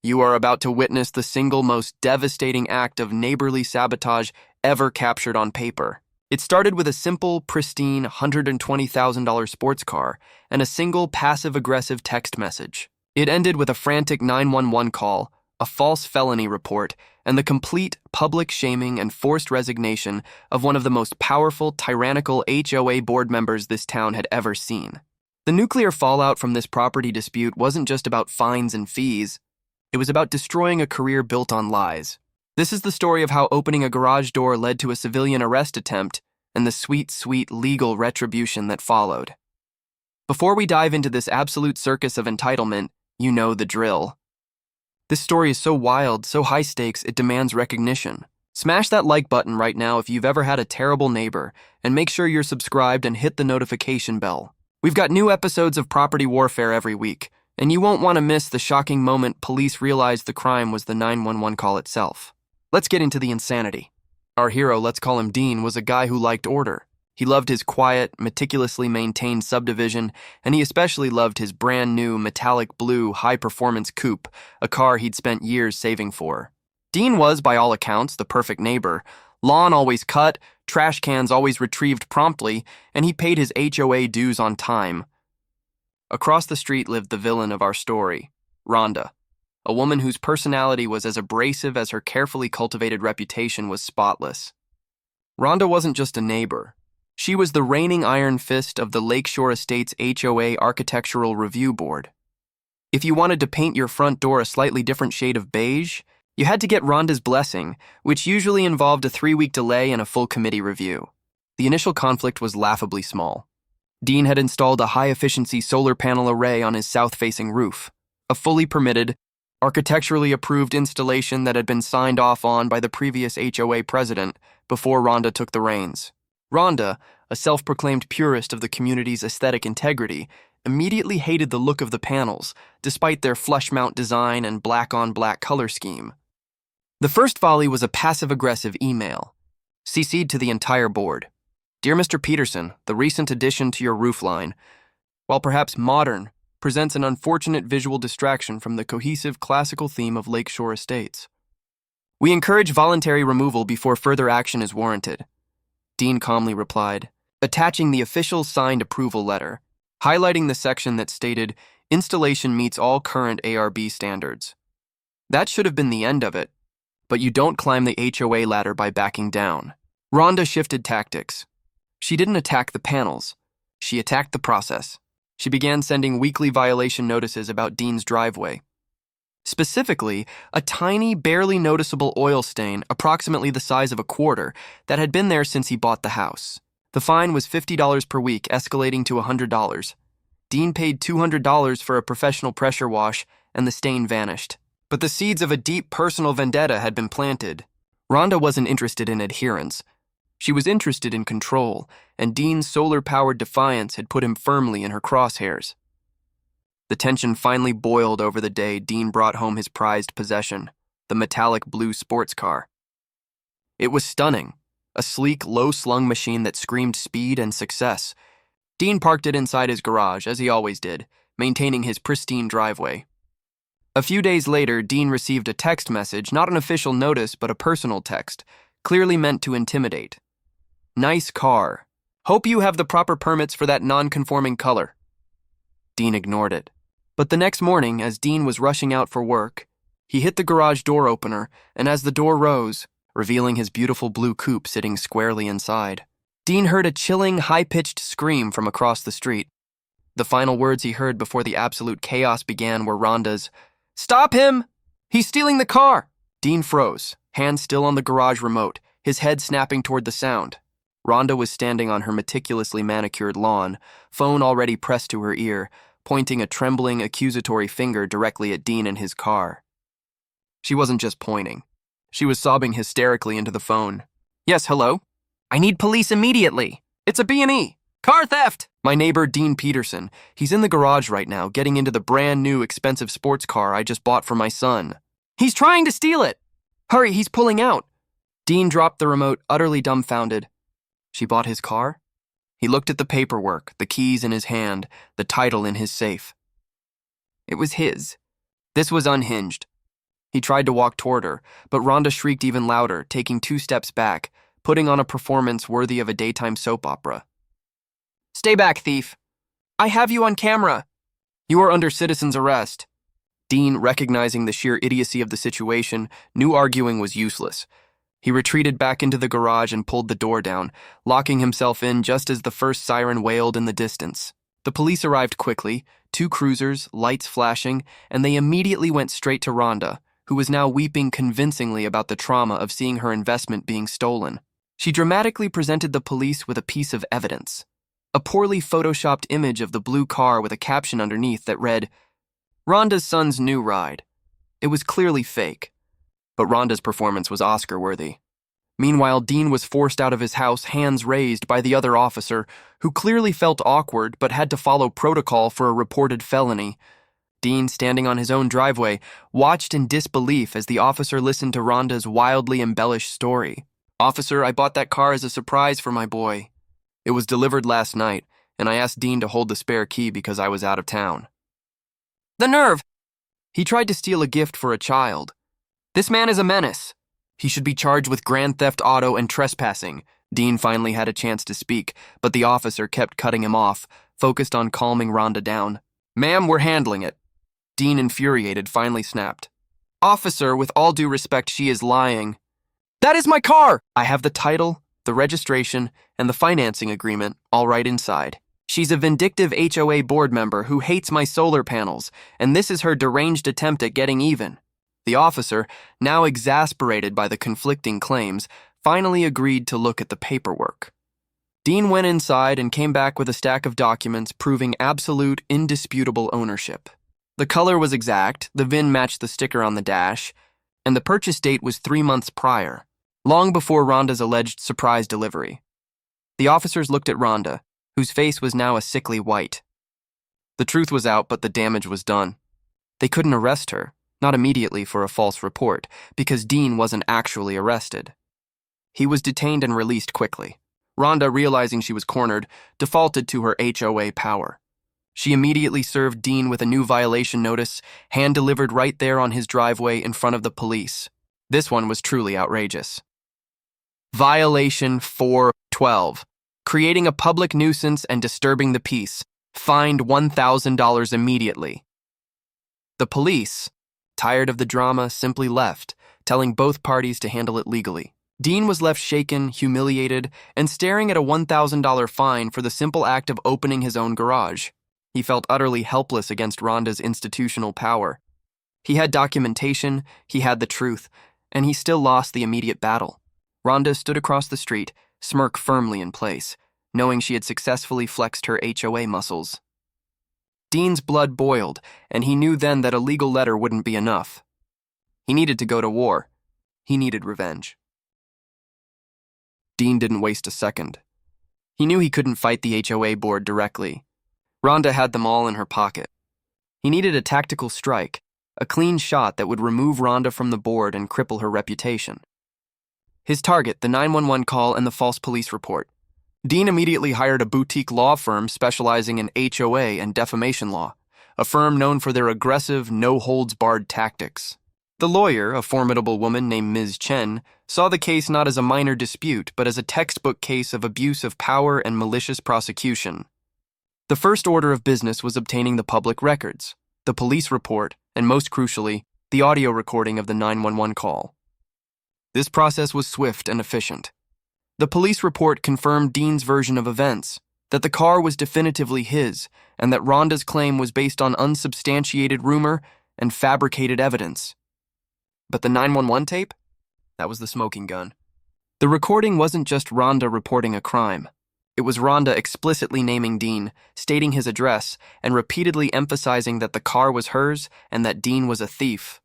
You are about to witness the single most devastating act of neighborly sabotage ever captured on paper. It started with a simple, pristine $120,000 sports car and a single passive-aggressive text message. It ended with a frantic 911 call, a false felony report, and the complete public shaming and forced resignation of one of the most powerful, tyrannical HOA board members this town had ever seen. The nuclear fallout from this property dispute wasn't just about fines and fees. It was about destroying a career built on lies. This is the story of how opening a garage door led to a civilian arrest attempt and the sweet, sweet legal retribution that followed. Before we dive into this absolute circus of entitlement, you know the drill. This story is so wild, so high stakes, it demands recognition. Smash that like button right now if you've ever had a terrible neighbor, and make sure you're subscribed and hit the notification bell. We've got new episodes of Property Warfare every week, and you won't want to miss the shocking moment police realized the crime was the 911 call itself. Let's get into the insanity. Our hero, let's call him Dean, was a guy who liked order. He loved his quiet, meticulously maintained subdivision, and he especially loved his brand new metallic blue high-performance coupe, a car he'd spent years saving for. Dean was, by all accounts, the perfect neighbor. Lawn always cut, trash cans always retrieved promptly, and he paid his HOA dues on time. Across the street lived the villain of our story, Rhonda, a woman whose personality was as abrasive as her carefully cultivated reputation was spotless. Rhonda wasn't just a neighbor. She was the reigning iron fist of the Lakeshore Estates HOA Architectural Review Board. If you wanted to paint your front door a slightly different shade of beige, you had to get Rhonda's blessing, which usually involved a 3-week delay and a full committee review. The initial conflict was laughably small. Dean had installed a high-efficiency solar panel array on his south-facing roof, a fully permitted, architecturally approved installation that had been signed off on by the previous HOA president before Rhonda took the reins. Rhonda, a self-proclaimed purist of the community's aesthetic integrity, immediately hated the look of the panels, despite their flush-mount design and black-on-black color scheme. The first volley was a passive-aggressive email, CC'd to the entire board. Dear Mr. Peterson, the recent addition to your roofline, while perhaps modern, presents an unfortunate visual distraction from the cohesive classical theme of Lakeshore Estates. We encourage voluntary removal before further action is warranted. Dean calmly replied, attaching the official signed approval letter, highlighting the section that stated, installation meets all current ARB standards. That should have been the end of it, but you don't climb the HOA ladder by backing down. Rhonda shifted tactics. She didn't attack the panels. She attacked the process. She began sending weekly violation notices about Dean's driveway. Specifically, a tiny, barely noticeable oil stain, approximately the size of a quarter, that had been there since he bought the house. The fine was $50 per week, escalating to $100. Dean paid $200 for a professional pressure wash, and the stain vanished. But the seeds of a deep personal vendetta had been planted. Rhonda wasn't interested in adherence. She was interested in control, and Dean's solar-powered defiance had put him firmly in her crosshairs. The tension finally boiled over the day Dean brought home his prized possession, the metallic blue sports car. It was stunning, a sleek, low-slung machine that screamed speed and success. Dean parked it inside his garage, as he always did, maintaining his pristine driveway. A few days later, Dean received a text message, not an official notice, but a personal text, clearly meant to intimidate. Nice car. Hope you have the proper permits for that non-conforming color. Dean ignored it. But the next morning, as Dean was rushing out for work, he hit the garage door opener, and as the door rose, revealing his beautiful blue coupe sitting squarely inside, Dean heard a chilling, high-pitched scream from across the street. The final words he heard before the absolute chaos began were Rhonda's, "Stop him! He's stealing the car!" Dean froze, hand still on the garage remote, his head snapping toward the sound. Rhonda was standing on her meticulously manicured lawn, phone already pressed to her ear, pointing a trembling, accusatory finger directly at Dean and his car. She wasn't just pointing. She was sobbing hysterically into the phone. "Yes, hello? I need police immediately. It's a B&E. Car theft!" My neighbor, Dean Peterson. He's in the garage right now, getting into the brand new expensive sports car I just bought for my son. He's trying to steal it! Hurry, he's pulling out. Dean dropped the remote, utterly dumbfounded. She bought his car? He looked at the paperwork, the keys in his hand, the title in his safe. It was his. This was unhinged. He tried to walk toward her, but Rhonda shrieked even louder, taking 2 steps back, putting on a performance worthy of a daytime soap opera. "Stay back, thief. I have you on camera. You are under citizen's arrest." Dean, recognizing the sheer idiocy of the situation, knew arguing was useless. He retreated back into the garage and pulled the door down, locking himself in just as the first siren wailed in the distance. The police arrived quickly, 2 cruisers, lights flashing, and they immediately went straight to Rhonda, who was now weeping convincingly about the trauma of seeing her investment being stolen. She dramatically presented the police with a piece of evidence: a poorly photoshopped image of the blue car with a caption underneath that read, "Rhonda's son's new ride." It was clearly fake, but Rhonda's performance was Oscar-worthy. Meanwhile, Dean was forced out of his house, hands raised, by the other officer, who clearly felt awkward but had to follow protocol for a reported felony. Dean, standing on his own driveway, watched in disbelief as the officer listened to Rhonda's wildly embellished story. "Officer, I bought that car as a surprise for my boy. It was delivered last night, and I asked Dean to hold the spare key because I was out of town." "The nerve! He tried to steal a gift for a child. This man is a menace. He should be charged with grand theft auto and trespassing." Dean finally had a chance to speak, but the officer kept cutting him off, focused on calming Rhonda down. "Ma'am, we're handling it." Dean, infuriated, finally snapped. "Officer, with all due respect, she is lying." "That is my car!" "I have the title, the registration, and the financing agreement all right inside. She's a vindictive HOA board member who hates my solar panels, and this is her deranged attempt at getting even." The officer, now exasperated by the conflicting claims, finally agreed to look at the paperwork. Dean went inside and came back with a stack of documents proving absolute, indisputable ownership. The color was exact, the VIN matched the sticker on the dash, and the purchase date was 3 months prior, long before Rhonda's alleged surprise delivery. The officers looked at Rhonda, whose face was now a sickly white. The truth was out, but the damage was done. They couldn't arrest her, not immediately for a false report, because Dean wasn't actually arrested. He was detained and released quickly. Rhonda, realizing she was cornered, defaulted to her HOA power. She immediately served Dean with a new violation notice, hand-delivered right there on his driveway in front of the police. This one was truly outrageous. Violation 412. Creating a public nuisance and disturbing the peace. Fined $1,000 immediately. The police, tired of the drama, simply left, telling both parties to handle it legally. Dean was left shaken, humiliated, and staring at a $1,000 fine for the simple act of opening his own garage. He felt utterly helpless against Rhonda's institutional power. He had documentation, he had the truth, and he still lost the immediate battle. Rhonda stood across the street, smirk firmly in place, knowing she had successfully flexed her HOA muscles. Dean's blood boiled, and he knew then that a legal letter wouldn't be enough. He needed to go to war. He needed revenge. Dean didn't waste a second. He knew he couldn't fight the HOA board directly. Rhonda had them all in her pocket. He needed a tactical strike, a clean shot that would remove Rhonda from the board and cripple her reputation. His target, the 911 call and the false police report. Dean immediately hired a boutique law firm specializing in HOA and defamation law, a firm known for their aggressive, no-holds-barred tactics. The lawyer, a formidable woman named Ms. Chen, saw the case not as a minor dispute, but as a textbook case of abuse of power and malicious prosecution. The first order of business was obtaining the public records, the police report, and most crucially, the audio recording of the 911 call. This process was swift and efficient. The police report confirmed Dean's version of events, that the car was definitively his, and that Rhonda's claim was based on unsubstantiated rumor and fabricated evidence. But the 911 tape? That was the smoking gun. The recording wasn't just Rhonda reporting a crime. It was Rhonda explicitly naming Dean, stating his address, and repeatedly emphasizing that the car was hers and that Dean was a thief.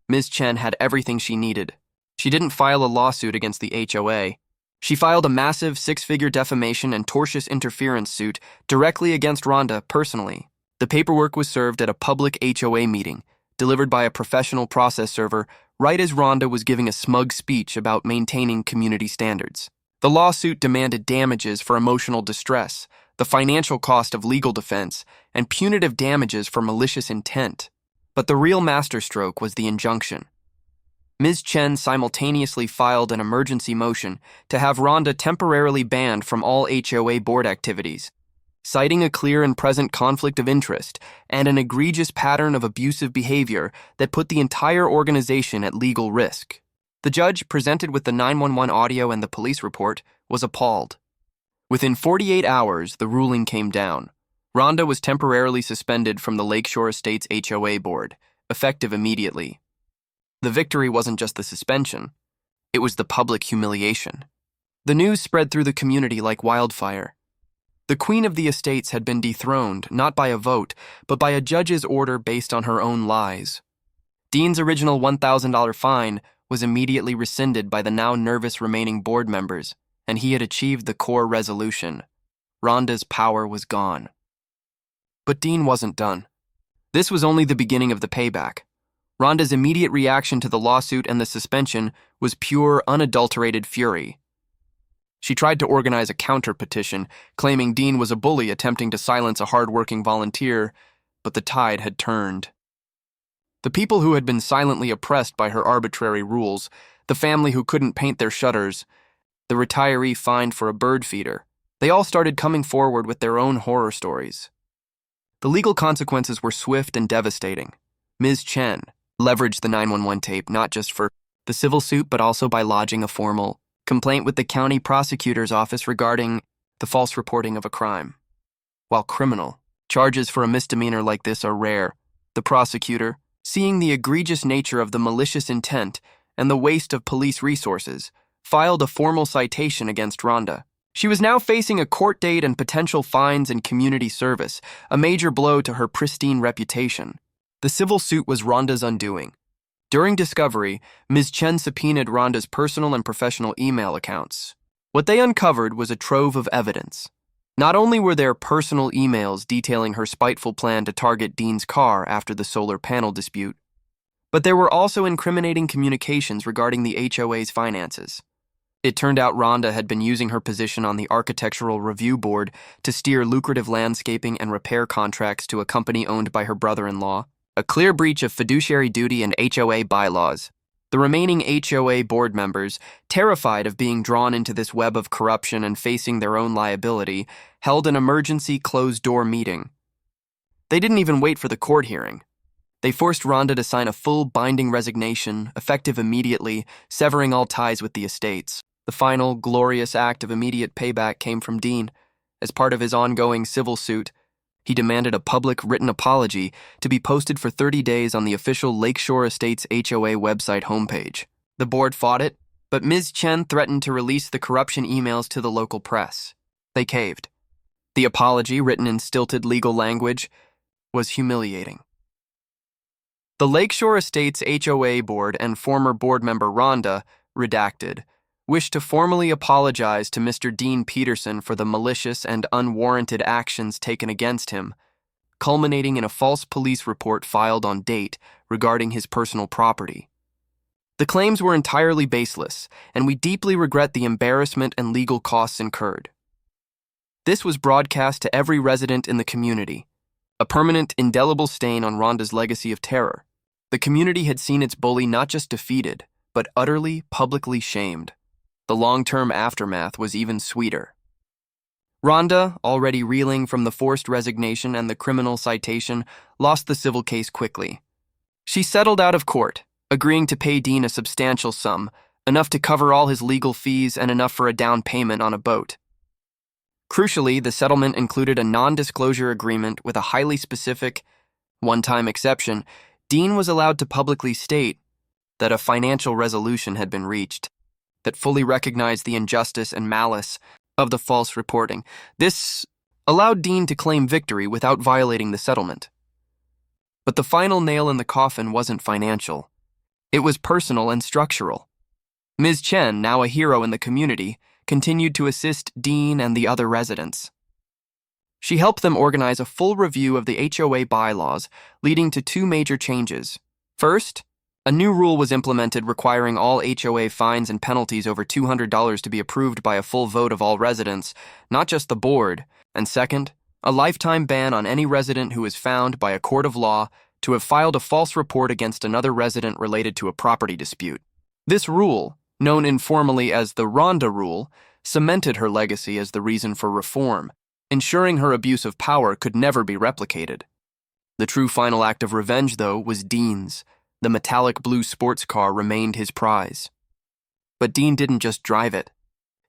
Ms. Chen had everything she needed. She didn't file a lawsuit against the HOA. She filed a massive 6-figure defamation and tortious interference suit directly against Rhonda personally. The paperwork was served at a public HOA meeting, delivered by a professional process server, right as Rhonda was giving a smug speech about maintaining community standards. The lawsuit demanded damages for emotional distress, the financial cost of legal defense, and punitive damages for malicious intent. But the real masterstroke was the injunction. Ms. Chen simultaneously filed an emergency motion to have Rhonda temporarily banned from all HOA board activities, citing a clear and present conflict of interest and an egregious pattern of abusive behavior that put the entire organization at legal risk. The judge, presented with the 911 audio and the police report, was appalled. Within 48 hours, the ruling came down. Rhonda was temporarily suspended from the Lakeshore Estates HOA board, effective immediately. The victory wasn't just the suspension, it was the public humiliation. The news spread through the community like wildfire. The Queen of the Estates had been dethroned, not by a vote, but by a judge's order based on her own lies. Dean's original $1,000 fine was immediately rescinded by the now nervous remaining board members, and he had achieved the core resolution. Rhonda's power was gone. But Dean wasn't done. This was only the beginning of the payback. Rhonda's immediate reaction to the lawsuit and the suspension was pure, unadulterated fury. She tried to organize a counter-petition, claiming Dean was a bully attempting to silence a hard-working volunteer, but the tide had turned. The people who had been silently oppressed by her arbitrary rules, the family who couldn't paint their shutters, the retiree fined for a bird feeder, they all started coming forward with their own horror stories. The legal consequences were swift and devastating. Ms. Chen leveraged the 911 tape not just for the civil suit but also by lodging a formal complaint with the county prosecutor's office regarding the false reporting of a crime. While criminal, charges for a misdemeanor like this are rare. The prosecutor, seeing the egregious nature of the malicious intent and the waste of police resources, filed a formal citation against Rhonda. She was now facing a court date and potential fines and community service, a major blow to her pristine reputation. The civil suit was Rhonda's undoing. During discovery, Ms. Chen subpoenaed Rhonda's personal and professional email accounts. What they uncovered was a trove of evidence. Not only were there personal emails detailing her spiteful plan to target Dean's car after the solar panel dispute, but there were also incriminating communications regarding the HOA's finances. It turned out Rhonda had been using her position on the Architectural Review Board to steer lucrative landscaping and repair contracts to a company owned by her brother-in-law, a clear breach of fiduciary duty and HOA bylaws. The remaining HOA board members, terrified of being drawn into this web of corruption and facing their own liability, held an emergency closed-door meeting. They didn't even wait for the court hearing. They forced Rhonda to sign a full binding resignation, effective immediately, severing all ties with the estates. The final, glorious act of immediate payback came from Dean. As part of his ongoing civil suit, he demanded a public written apology to be posted for 30 days on the official Lakeshore Estates HOA website homepage. The board fought it, but Ms. Chen threatened to release the corruption emails to the local press. They caved. The apology, written in stilted legal language, was humiliating. The Lakeshore Estates HOA board and former board member Rhonda, redacted, wished to formally apologize to Mr. Dean Peterson for the malicious and unwarranted actions taken against him, culminating in a false police report filed on date regarding his personal property. The claims were entirely baseless, and we deeply regret the embarrassment and legal costs incurred. This was broadcast to every resident in the community, a permanent, indelible stain on Rhonda's legacy of terror. The community had seen its bully not just defeated, but utterly, publicly shamed. The long-term aftermath was even sweeter. Rhonda, already reeling from the forced resignation and the criminal citation, lost the civil case quickly. She settled out of court, agreeing to pay Dean a substantial sum, enough to cover all his legal fees and enough for a down payment on a boat. Crucially, the settlement included a non-disclosure agreement with a highly specific, one-time exception. Dean was allowed to publicly state that a financial resolution had been reached that fully recognized the injustice and malice of the false reporting. This allowed Dean to claim victory without violating the settlement. But the final nail in the coffin wasn't financial. It was personal and structural. Ms. Chen, now a hero in the community, continued to assist Dean and the other residents. She helped them organize a full review of the HOA bylaws, leading to two major changes. First, a new rule was implemented requiring all HOA fines and penalties over $200 to be approved by a full vote of all residents, not just the board. And second, a lifetime ban on any resident who is found by a court of law to have filed a false report against another resident related to a property dispute. This rule, known informally as the Rhonda Rule, cemented her legacy as the reason for reform, ensuring her abuse of power could never be replicated. The true final act of revenge, though, was Dean's. The metallic blue sports car remained his prize. But Dean didn't just drive it.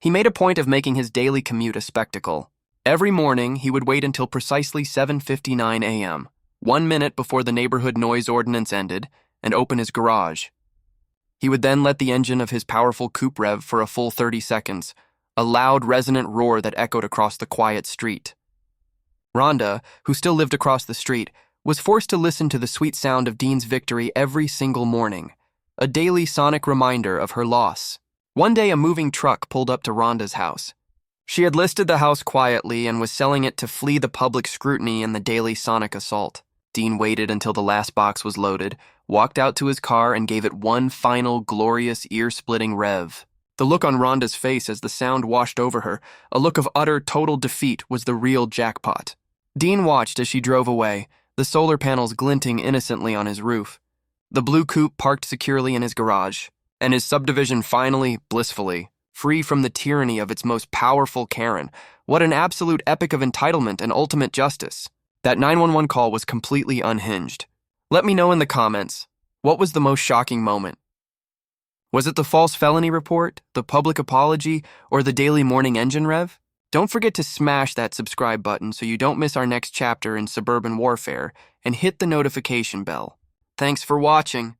He made a point of making his daily commute a spectacle. Every morning, he would wait until precisely 7:59 a.m., 1 minute before the neighborhood noise ordinance ended, and open his garage. He would then let the engine of his powerful coupe rev for a full 30 seconds, a loud, resonant roar that echoed across the quiet street. Rhonda, who still lived across the street, was forced to listen to the sweet sound of Dean's victory every single morning, a daily sonic reminder of her loss. One day, a moving truck pulled up to Rhonda's house. She had listed the house quietly and was selling it to flee the public scrutiny and the daily sonic assault. Dean waited until the last box was loaded, walked out to his car, and gave it one final, glorious, ear-splitting rev. The look on Rhonda's face as the sound washed over her, a look of utter, total defeat, was the real jackpot. Dean watched as she drove away, the solar panels glinting innocently on his roof, the blue coupe parked securely in his garage, and his subdivision finally, blissfully, free from the tyranny of its most powerful Karen. What an absolute epic of entitlement and ultimate justice. That 911 call was completely unhinged. Let me know in the comments, what was the most shocking moment? Was it the false felony report, the public apology, or the daily morning engine rev? Don't forget to smash that subscribe button so you don't miss our next chapter in suburban warfare, and hit the notification bell. Thanks for watching.